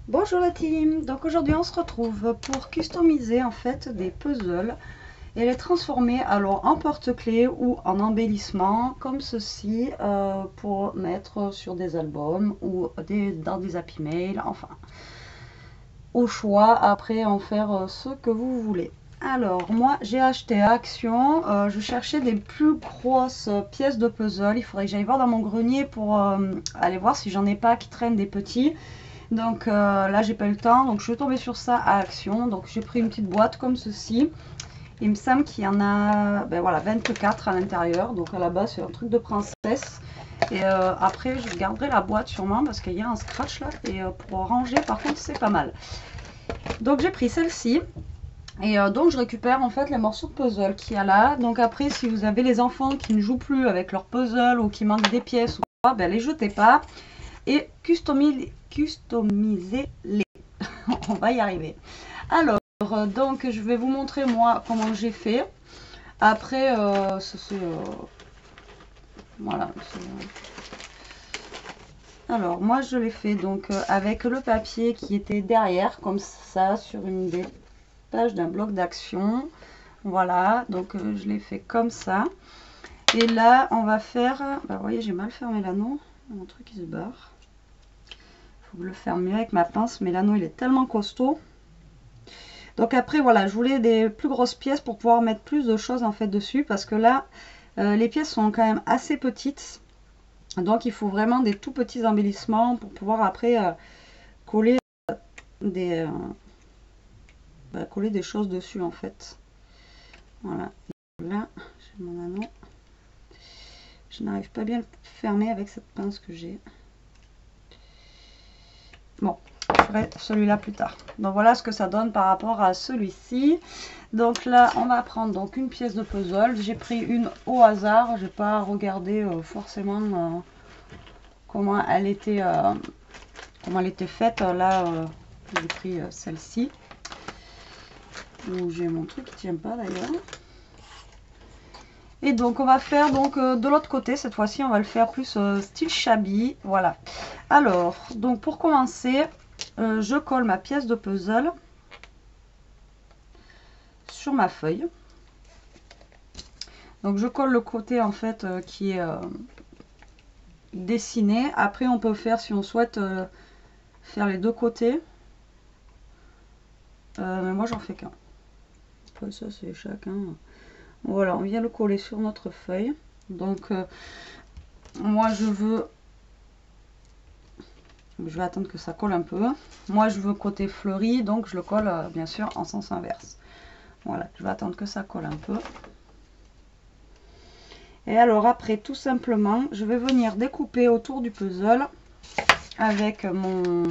Bonjour la team, donc aujourd'hui on se retrouve pour customiser en fait des puzzles et les transformer alors en porte-clés ou en embellissement comme ceci pour mettre sur des albums ou dans des happy mail, enfin au choix, après en faire ce que vous voulez. Alors moi j'ai acheté à Action, je cherchais des plus grosses pièces de puzzle, il faudrait que j'aille voir dans mon grenier pour aller voir si j'en ai pas qui traînent des petits. Donc là j'ai pas eu le temps, donc je suis tombée sur ça à Action, donc j'ai pris une petite boîte comme ceci. Il me semble qu'il y en a voilà, 24 à l'intérieur, donc à la base c'est un truc de princesse. Et après je garderai la boîte sûrement parce qu'il y a un scratch là, et pour ranger par contre c'est pas mal. Donc j'ai pris celle-ci. Et donc je récupère en fait les morceaux de puzzle qu'il y a là. Donc après si vous avez les enfants qui ne jouent plus avec leur puzzle ou qui manquent des pièces ou quoi, les jetez pas et customisez-les. On va y arriver. Alors donc je vais vous montrer moi comment j'ai fait. Après voilà. Alors moi je l'ai fait donc avec le papier qui était derrière comme ça sur une des page d'un bloc d'action. Voilà, donc je l'ai fait comme ça. Et là on va faire, vous voyez j'ai mal fermé l'anneau, mon truc qui se barre. Faut que je le ferme mieux avec ma pince, mais l'anneau il est tellement costaud. Donc après voilà, je voulais des plus grosses pièces pour pouvoir mettre plus de choses en fait dessus, parce que là les pièces sont quand même assez petites. Donc il faut vraiment des tout petits embellissements pour pouvoir après coller coller des choses dessus en fait. Voilà, là j'ai mon anneau, je n'arrive pas bien à le fermer avec cette pince que j'ai. Bon, je ferai celui-là plus tard. Donc voilà ce que ça donne par rapport à celui-ci. Donc là on va prendre donc une pièce de puzzle, j'ai pris une au hasard, j'ai pas regardé forcément comment elle était faite. Là j'ai pris celle-ci, où j'ai mon truc qui tient pas d'ailleurs. Et donc on va faire donc de l'autre côté, cette fois-ci on va le faire plus style shabby. Voilà. Alors donc pour commencer, je colle ma pièce de puzzle sur ma feuille. Donc je colle le côté en fait qui est dessiné. Après on peut faire, si on souhaite faire les deux côtés, mais moi j'en fais qu'un. Après ça c'est chacun. Voilà, on vient le coller sur notre feuille. Donc moi je vais attendre que ça colle un peu. Moi je veux côté fleuri, donc je le colle bien sûr en sens inverse. Voilà, je vais attendre que ça colle un peu. Et alors après tout simplement je vais venir découper autour du puzzle avec mon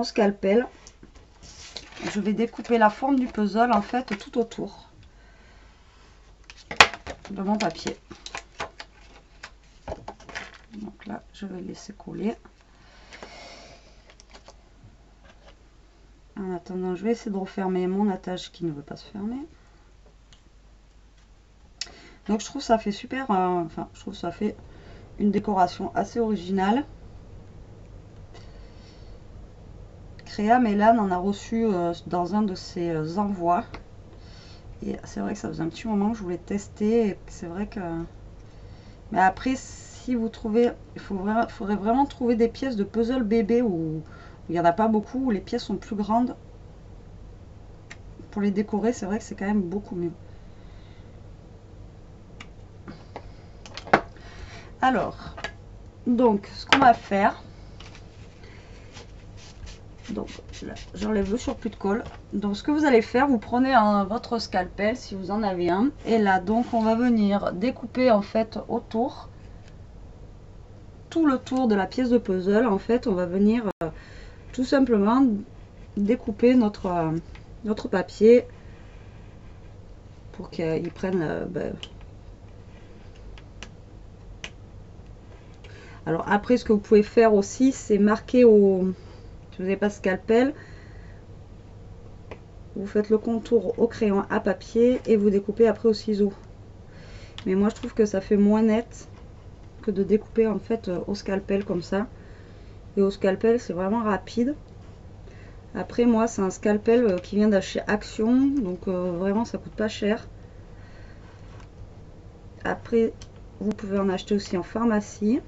scalpel. Je vais découper la forme du puzzle en fait tout autour de mon papier. Donc là je vais laisser coller. En attendant, je vais essayer de refermer mon attache qui ne veut pas se fermer. Donc je trouve ça fait super, enfin je trouve ça fait une décoration assez originale. Créa Mélan en a reçu dans un de ses envois. Et c'est vrai que ça faisait un petit moment que je voulais tester. Et c'est vrai que... Mais après, si vous trouvez... faudrait vraiment trouver des pièces de puzzle bébé où il n'y en a pas beaucoup, où les pièces sont plus grandes. Pour les décorer, c'est vrai que c'est quand même beaucoup mieux. Alors, donc, ce qu'on va faire... Donc là, j'enlève le surplus de colle. Donc ce que vous allez faire, vous prenez votre scalpel si vous en avez un. Et là, donc on va venir découper en fait autour, tout le tour de la pièce de puzzle. En fait, on va venir tout simplement découper notre papier pour qu'il prenne Alors après, ce que vous pouvez faire aussi, c'est marquer si vous n'avez pas de scalpel, vous faites le contour au crayon à papier et vous découpez après au ciseau. Mais moi je trouve que ça fait moins net que de découper en fait au scalpel comme ça. et au scalpel c'est vraiment rapide. Après moi c'est un scalpel qui vient d'acheter Action, donc vraiment ça coûte pas cher. Après vous pouvez en acheter aussi en pharmacie,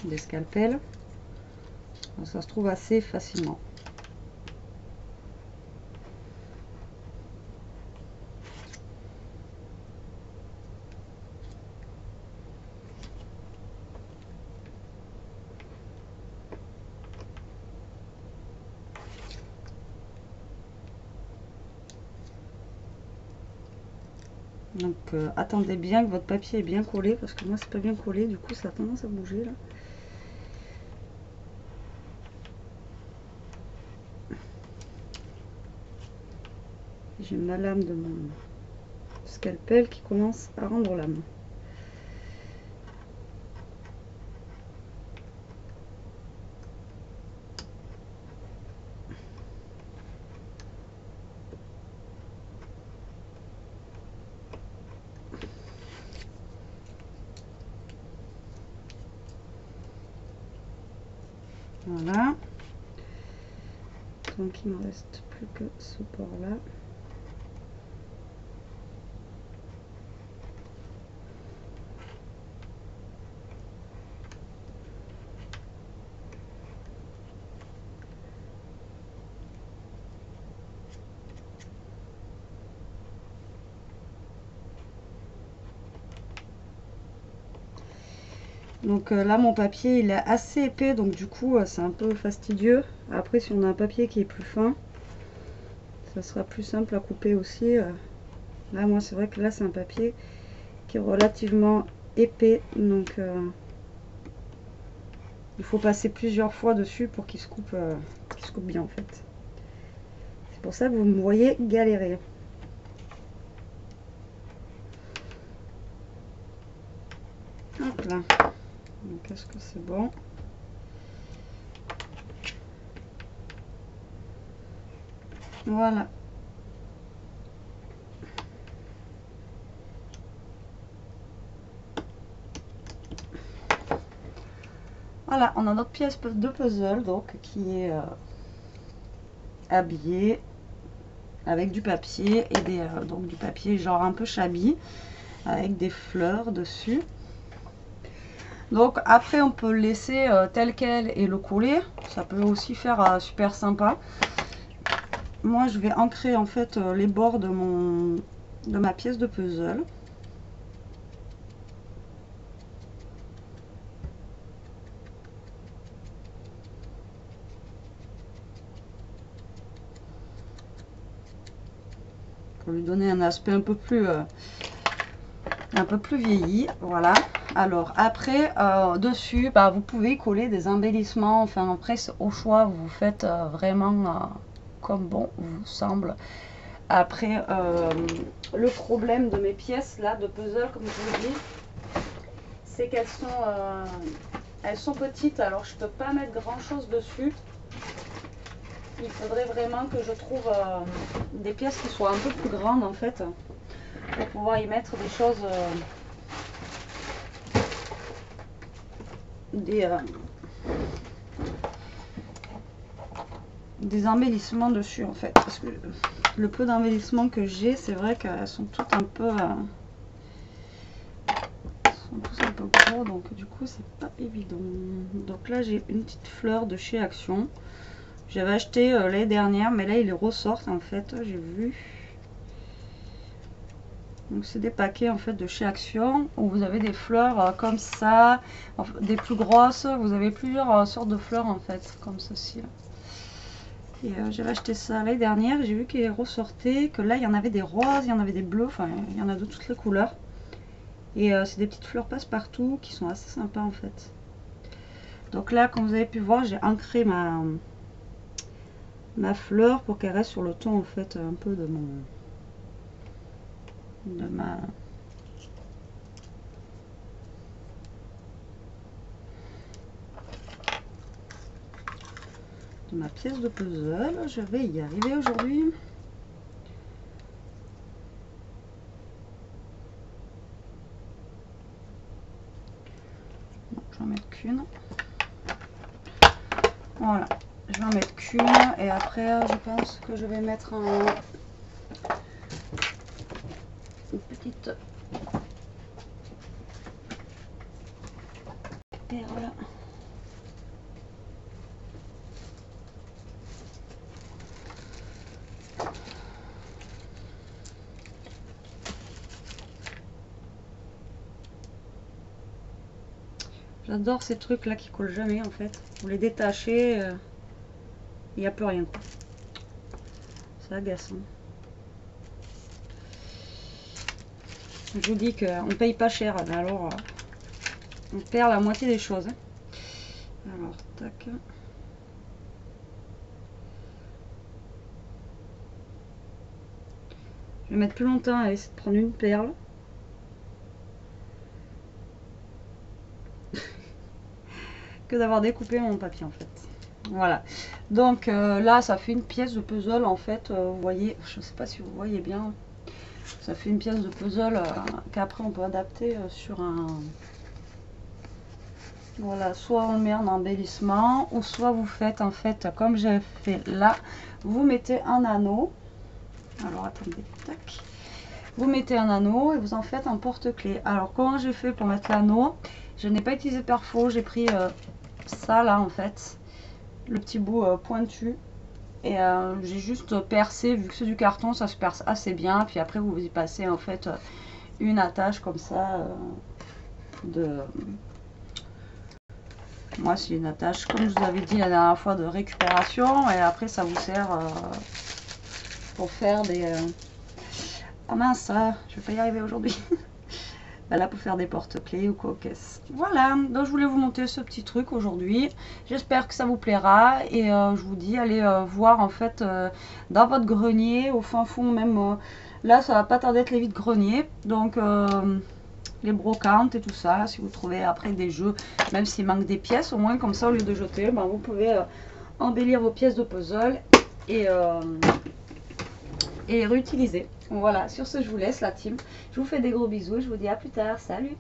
des scalpels. Donc, ça se trouve assez facilement. Donc attendez bien que votre papier est bien collé, parce que moi c'est pas bien collé, du coup ça a tendance à bouger là. J'ai ma lame de mon scalpel qui commence à rendre lame. Voilà. Donc il me reste plus que ce port là. Donc là mon papier il est assez épais, donc du coup c'est un peu fastidieux. Après si on a un papier qui est plus fin, ça sera plus simple à couper aussi. Là moi c'est vrai que là c'est un papier qui est relativement épais, donc il faut passer plusieurs fois dessus pour qu'il se coupe bien en fait. C'est pour ça que vous me voyez galérer. Hop là. Donc est-ce que c'est bon? Voilà. Voilà, on a notre pièce de puzzle donc qui est habillée avec du papier et donc du papier genre un peu shabby avec des fleurs dessus. Donc après on peut le laisser tel quel et le coller, ça peut aussi faire super sympa. Moi je vais ancrer en fait les bords de ma pièce de puzzle. Pour lui donner un aspect un peu plus vieilli, voilà. Alors après dessus vous pouvez coller des embellissements, enfin après au choix, vous faites vraiment comme bon vous semble. Après le problème de mes pièces là de puzzle, comme je vous dis, c'est qu'elles sont petites, alors je peux pas mettre grand chose dessus. Il faudrait vraiment que je trouve des pièces qui soient un peu plus grandes en fait, pour pouvoir y mettre des choses, des embellissements dessus en fait, parce que le peu d'embellissements que j'ai, c'est vrai qu'elles sont toutes un peu gros, donc du coup c'est pas évident. Donc là j'ai une petite fleur de chez Action, j'avais acheté l'année dernière, mais là ils les ressortent en fait, j'ai vu. Donc c'est des paquets en fait de chez Action où vous avez des fleurs comme ça, enfin, des plus grosses, vous avez plusieurs sortes de fleurs en fait, comme ceci là. Et j'avais acheté ça l'année dernière, j'ai vu qu'il ressortait, que là il y en avait des roses, il y en avait des bleus, enfin il y en a de toutes les couleurs. Et c'est des petites fleurs passe-partout qui sont assez sympas en fait. Donc là, comme vous avez pu voir, j'ai ancré ma fleur pour qu'elle reste sur le ton en fait un peu de ma pièce de puzzle. Je vais y arriver aujourd'hui. Donc je vais en mettre qu'une. Voilà, je vais en mettre qu'une et après je pense que je vais mettre une petite perle. J'adore ces trucs là qui collent jamais en fait. Vous les détachez, il n'y a plus rien. C'est agaçant. Je vous dis qu'on ne paye pas cher, mais alors on perd la moitié des choses. Alors, tac. Je vais mettre plus longtemps à essayer de prendre une perle. Que d'avoir découpé mon papier en fait. Voilà. Donc là, ça fait une pièce de puzzle en fait. Vous voyez, je ne sais pas si vous voyez bien. Ça fait une pièce de puzzle qu'après on peut adapter sur un... Voilà, soit on le met en embellissement, ou soit vous faites en fait comme j'ai fait là, vous mettez un anneau. Alors attendez, tac. Vous mettez un anneau et vous en faites un porte-clés. Alors comment j'ai fait pour mettre l'anneau? Je n'ai pas utilisé perfo, j'ai pris ça là en fait, le petit bout pointu. Et j'ai juste percé, vu que c'est du carton, ça se perce assez bien. Puis après vous y passez en fait une attache comme ça moi c'est une attache comme je vous avais dit la dernière fois de récupération. Et après ça vous sert pour faire des... Ah mince, je vais pas y arriver aujourd'hui. Là pour faire des porte-clés ou quoi aux caisses. Voilà, donc je voulais vous montrer ce petit truc aujourd'hui. J'espère que ça vous plaira et je vous dis allez voir en fait dans votre grenier, au fin fond même, là ça va pas tarder d'être les vides-greniers. Donc les brocantes et tout ça, si vous trouvez après des jeux, même s'il manque des pièces, au moins comme ça au lieu de jeter, ben, vous pouvez embellir vos pièces de puzzle et réutiliser. Voilà, sur ce je vous laisse la team. Je vous fais des gros bisous et je vous dis à plus tard. Salut!